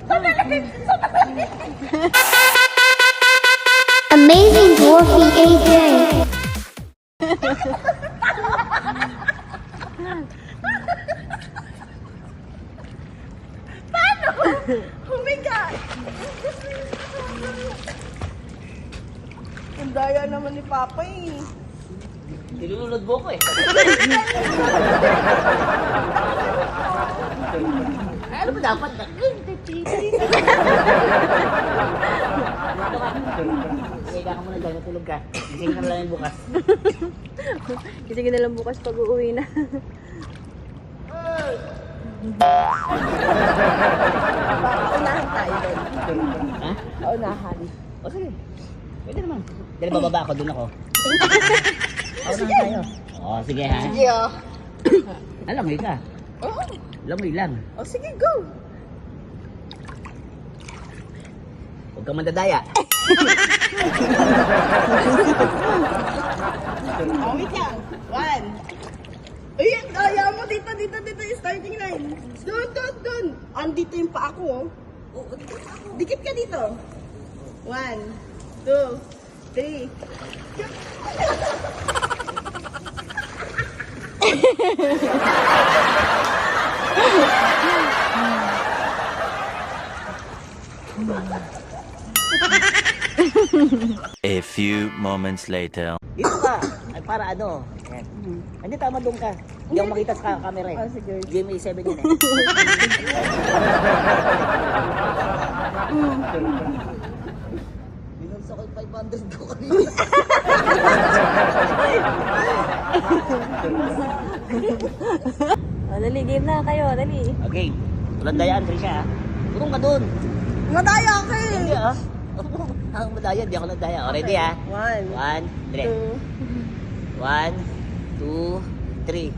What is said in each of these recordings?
Perfect! Amazing Dwarfy AJ. Oh my God! Ang daya naman ni Papa eh. Nilulunod mo ko eh. Ay, ano ba dapat? Higa ka muna dyan, natulog ka. Gising ka na lang yung bukas. Gising na lang bukas pag uuwi na. Paunahan tayo doon. Ha? Paunahan. O sige. Pwede naman. Dahil bababa ako, dun ako. Ako na tayo. O, sige ha. Sige oh. Langoy ka. Oo. Langoy lang. Oh, sige, go. Huwag kang mandadaya. Oh, wait lang. One. Ay, ang daya mo. Dito yung starting line. Doon. Andito yung paa ko, oh. Dikit ka dito. 1, 2, 3. A few moments later. Dito ka. Ay, para ano. Ayan. Hindi, tama doon ka. Hindi ako makita sa camera eh. Oh, sige. GMA 7 yun eh. Binunsa ko yung 500 ko kanina. O, dali, game na kayo, dali. Okay. Walang dayaan, Trisha ha. Turong ka doon. Madaya ka eh. Hindi ah. Ang madaya, hindi ako nagdaya. O, ready ha? 1, 1, 3. 2. 1, 2, 3.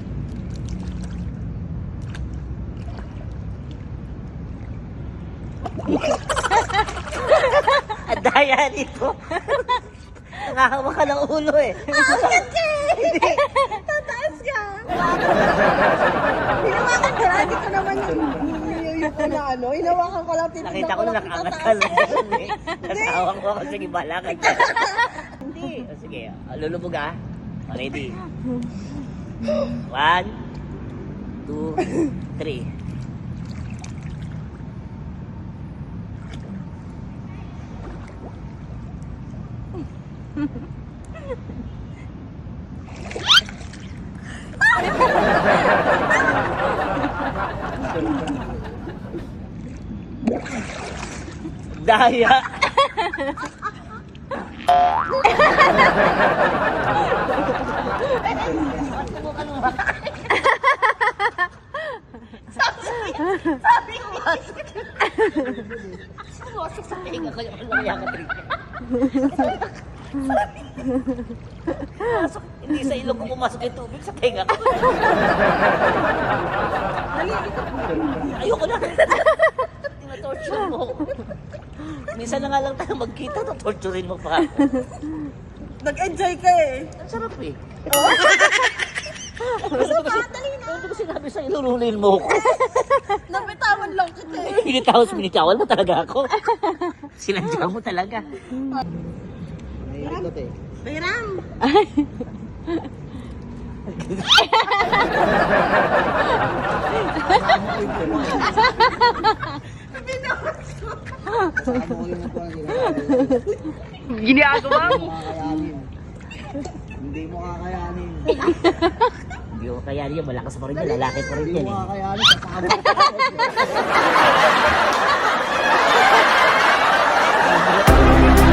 Ang daya nito. Nakakawa ka ng ulo eh. Bakit ka eh? Tataas ka. Hinawakan ka. Hindi ko naman yung na ano. Hinawakan ko lang. Nakita ko na nakaangat ka lang. Nasawang ko ako. Sige, balakad ka. Hindi. O, sige, lulubog ah. O, ready? 1, 2, 3. Daya. Sabi ko masuk. Sumasok sa tinga ko yung yakat rin. Masok, hindi sa ilong ko pumasok yung tubig sa tinga ko. Ayoko na. Tina-torture mo. Minsan na nga lang tayo magkita, torturin mo pa ako. Nag-enjoy ka eh. Ang sarap eh. Gusto ka? Dali na. Hindi ko sinabi sa ilululin mo ko. Napitawan lang kita eh. Binitawan mo talaga ako. Sinadya mo talaga. Naiikot eh. Bayram. Ginagawa mo. Hindi mo kakayanin. Hindi ko kayanin yan. Malakas pa rin yan. Lalaki pa rin Hindi yan mo eh. kakayanin. Kasama.